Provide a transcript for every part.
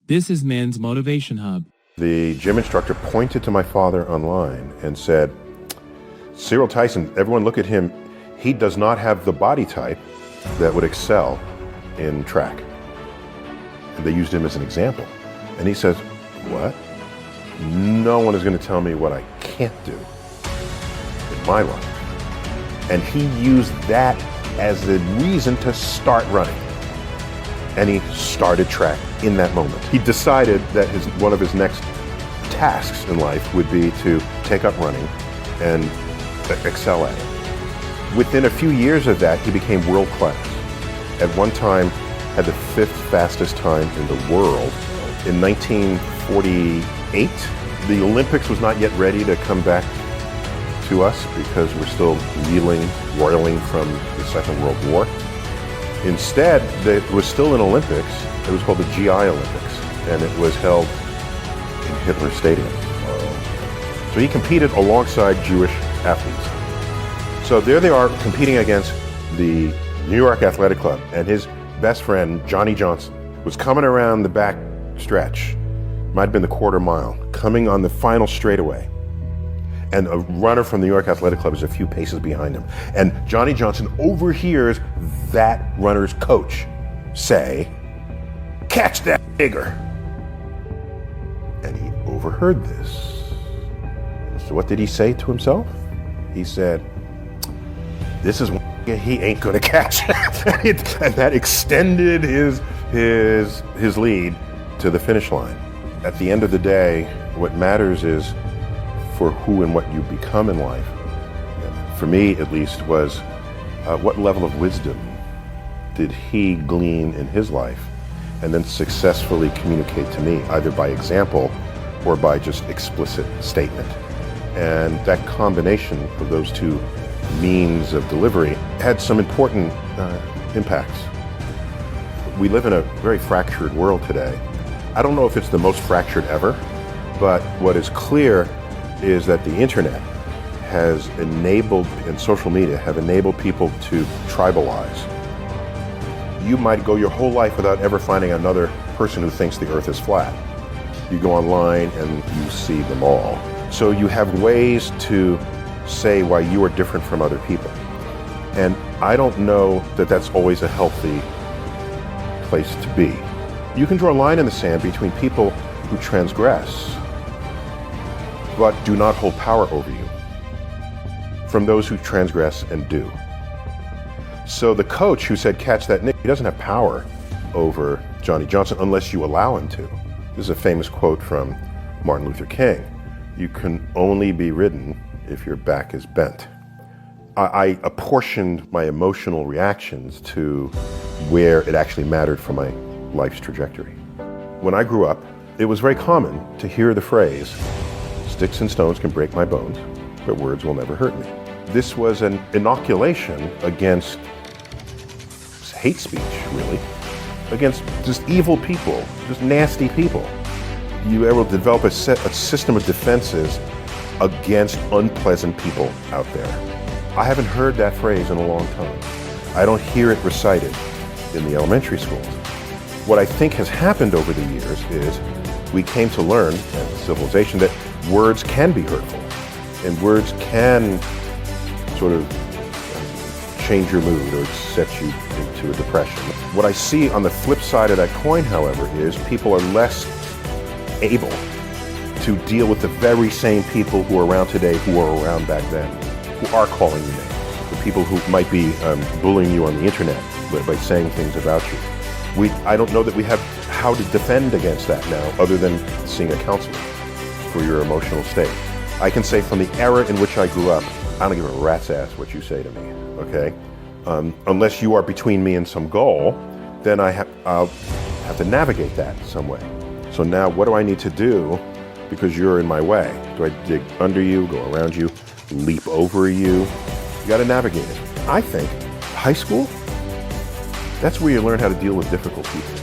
This is Men's Motivation Hub. The gym instructor pointed to my father online and said, Cyril Tyson, everyone look at him. He does not have the body type that would excel in track. And they used him as an example. And he says, what? No one is going to tell me what I can't do in my life. And he used that as the reason to start running. And he started track in that moment. He decided that one of his next tasks in life would be to take up running and excel at it. Within a few years of that, he became world class. At one time, had the 5th fastest time in the world. In 1948, the Olympics was not yet ready to come back to us because we're still roiling from the Second World War. Instead, there was still an Olympics. It was called the GI Olympics, and it was held in Hitler Stadium. So he competed alongside Jewish athletes. So there they are competing against the New York Athletic Club, and his best friend, Johnny Johnson, was coming around the back stretch, might have been the quarter mile, coming on the final straightaway. And a runner from the New York Athletic Club is a few paces behind him. And Johnny Johnson overhears that runner's coach say, catch that nigger. And he overheard this. So what did he say to himself? He said, this is he ain't gonna catch. And that extended his lead to the finish line. At the end of the day, what matters is for who and what you become in life. For me, at least, was what level of wisdom did he glean in his life and then successfully communicate to me, either by example or by just explicit statement. And that combination of those two means of delivery had some important impacts. We live in a very fractured world today. I don't know if it's the most fractured ever, but what is clear is that the internet has enabled, and social media have enabled people to tribalize. You might go your whole life without ever finding another person who thinks the earth is flat. You go online and you see them all. So you have ways to say why you are different from other people. And I don't know that that's always a healthy place to be. You can draw a line in the sand between people who transgress but do not hold power over you from those who transgress and do. So the coach who said catch that nick, he doesn't have power over Johnny Johnson unless you allow him to. This is a famous quote from Martin Luther King. You can only be ridden if your back is bent. I apportioned my emotional reactions to where it actually mattered for my life's trajectory. When I grew up, it was very common to hear the phrase, sticks and stones can break my bones, but words will never hurt me. This was an inoculation against hate speech, really, against just evil people, just nasty people. You ever develop a system of defenses against unpleasant people out there. I haven't heard that phrase in a long time. I don't hear it recited in the elementary schools. What I think has happened over the years is we came to learn as a civilization that words can be hurtful and words can sort of change your mood or set you into a depression. What I see on the flip side of that coin, however, is people are less able to deal with the very same people who are around today who were around back then, who are calling you names, the people who might be bullying you on the internet by saying things about you. I don't know that we have how to defend against that now other than seeing a counselor for your emotional state. I can say from the era in which I grew up, I don't give a rat's ass what you say to me, okay? Unless you are between me and some goal, then I'll have to navigate that some way. So now what do I need to do because you're in my way? Do I dig under you, go around you, leap over you? You gotta navigate it. I think high school, that's where you learn how to deal with difficult people.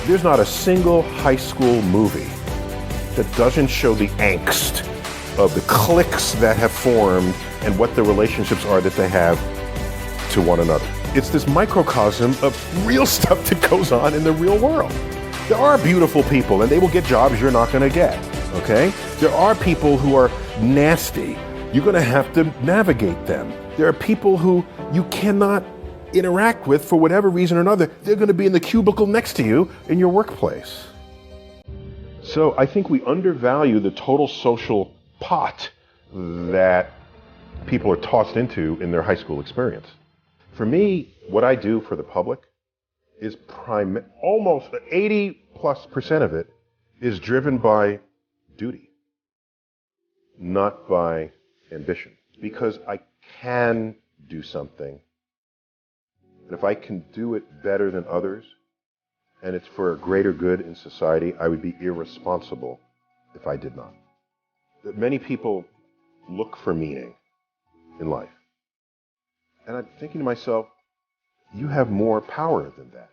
There's not a single high school movie that doesn't show the angst of the cliques that have formed and what the relationships are that they have to one another. It's this microcosm of real stuff that goes on in the real world. There are beautiful people, and they will get jobs you're not going to get, okay? There are people who are nasty. You're going to have to navigate them. There are people who you cannot interact with for whatever reason or another. They're going to be in the cubicle next to you in your workplace. So I think we undervalue the total social pot that people are tossed into in their high school experience. For me, what I do for the public is almost 80+% of it is driven by duty, not by ambition. Because I can do something, and if I can do it better than others, and it's for a greater good in society, I would be irresponsible if I did not. That many people look for meaning in life. And I'm thinking to myself, you have more power than that.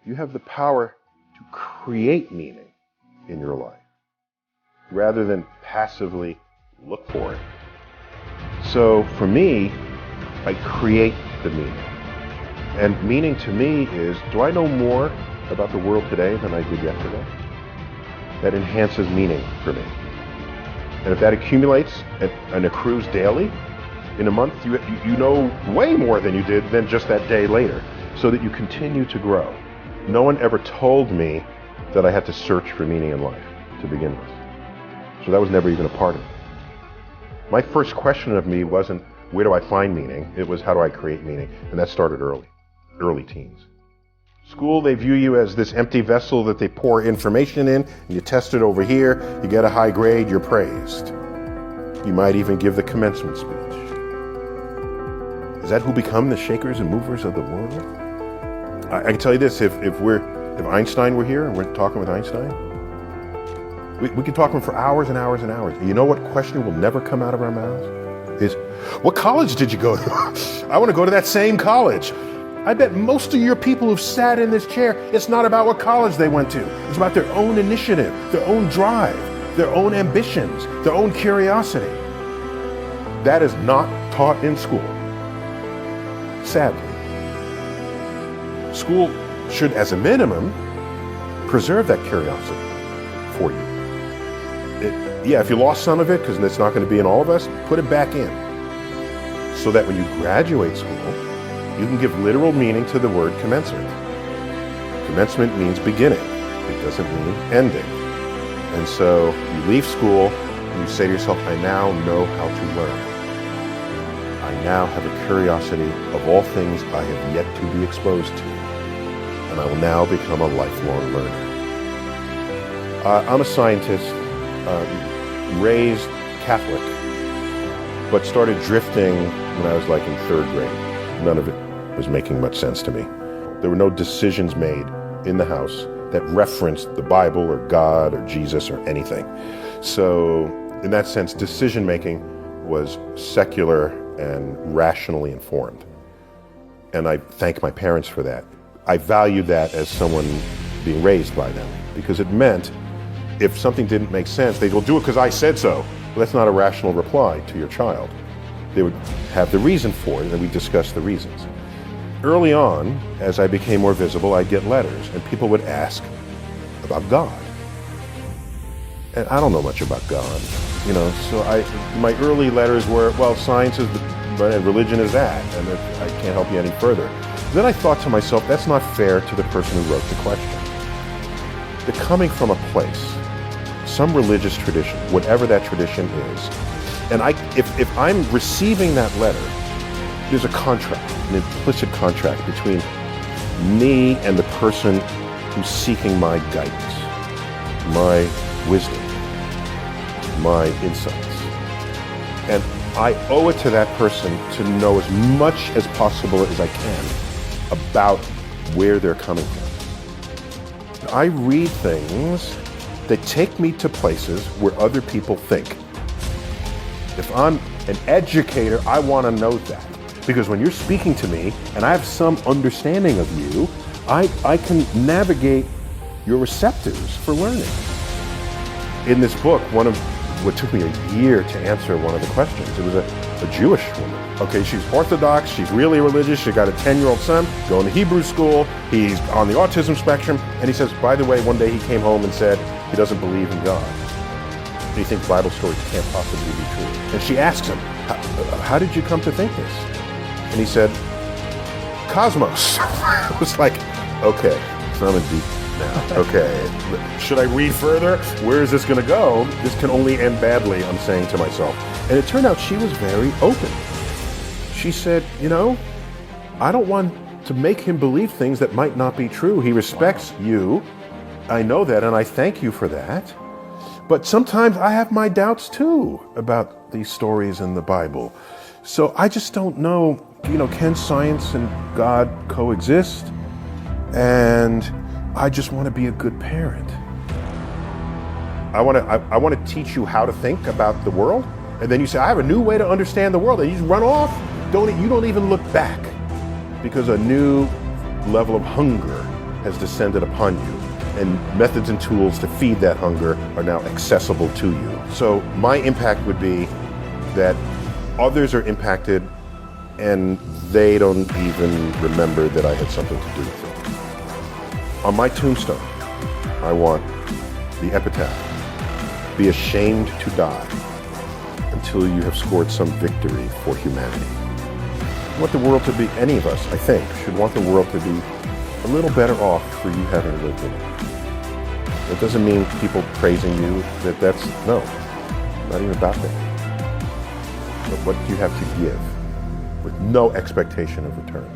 You have the power to create meaning in your life, rather than passively look for it. So for me, I create the meaning. And meaning to me is, do I know more about the world today than I did yesterday? That enhances meaning for me. And if that accumulates and accrues daily, in a month, you know way more than you did than just that day later, so that you continue to grow. No one ever told me that I had to search for meaning in life to begin with. So that was never even a part of it. My first question of me wasn't, where do I find meaning? It was, how do I create meaning? And that started early teens. School, they view you as this empty vessel that they pour information in, and you test it over here, you get a high grade, you're praised. You might even give the commencement speech. Is that who become the shakers and movers of the world? I can tell you this, if Einstein were here and we're talking with Einstein, we could talk to him for hours and hours and hours. And you know what question will never come out of our mouths? Is, what college did you go to? I want to go to that same college. I bet most of your people who've sat in this chair, it's not about what college they went to. It's about their own initiative, their own drive, their own ambitions, their own curiosity. That is not taught in school. Sadly. School should, as a minimum, preserve that curiosity for you. If you lost some of it, because it's not going to be in all of us, put it back in. So that when you graduate school, you can give literal meaning to the word commencement. Commencement means beginning. It doesn't mean ending. And so you leave school and you say to yourself, I now know how to learn. I now have a curiosity of all things I have yet to be exposed to. And I will now become a lifelong learner. I'm a scientist, raised Catholic, but started drifting when I was like in 3rd grade. None of it was making much sense to me. There were no decisions made in the house that referenced the Bible or God or Jesus or anything. So in that sense, decision making was secular and rationally informed. And I thank my parents for that. I valued that as someone being raised by them, because it meant if something didn't make sense, they'd go, do it because I said so. Well, that's not a rational reply to your child. They would have the reason for it, and we discussed the reasons. Early on, as I became more visible, I'd get letters, and people would ask about God. And I don't know much about God, so my early letters were, well, science is and religion is that, and I can't help you any further. Then I thought to myself, that's not fair to the person who wrote the question. They're coming from a place, some religious tradition, whatever that tradition is. And if I'm receiving that letter, there's a contract, an implicit contract between me and the person who's seeking my guidance, my wisdom, my insights. And I owe it to that person to know as much as possible as I can about where they're coming from. I read things that take me to places where other people think. If I'm an educator, I want to know that. Because when you're speaking to me and I have some understanding of you, I can navigate your receptors for learning. In this book, one of what took me a year to answer one of the questions. It was a Jewish woman. Okay, she's Orthodox, she's really religious, she got a 10-year-old son, going to Hebrew school, he's on the autism spectrum, and he says, by the way, one day he came home and said he doesn't believe in God. He thinks Bible stories can't possibly be true. And she asks him, how did you come to think this? And he said, cosmos. I was like, okay, so I'm in deep now. Okay, should I read further? Where is this going to go? This can only end badly, I'm saying to myself. And it turned out she was very open. She said, you know, I don't want to make him believe things that might not be true. He respects you. I know that, and I thank you for that. But sometimes I have my doubts too about these stories in the Bible. So I just don't know, you know, can science and God coexist? And I just want to be a good parent. I want to teach you how to think about the world. And then you say, I have a new way to understand the world. And you just run off. You don't even look back, because a new level of hunger has descended upon you. And methods and tools to feed that hunger are now accessible to you. So my impact would be that others are impacted and they don't even remember that I had something to do with it. On my tombstone, I want the epitaph, be ashamed to die until you have scored some victory for humanity. I want the world to be, any of us, I think, should want the world to be a little better off for you having lived in it. It doesn't mean people praising you, that's, no, not even about that. But what do you have to give with no expectation of return?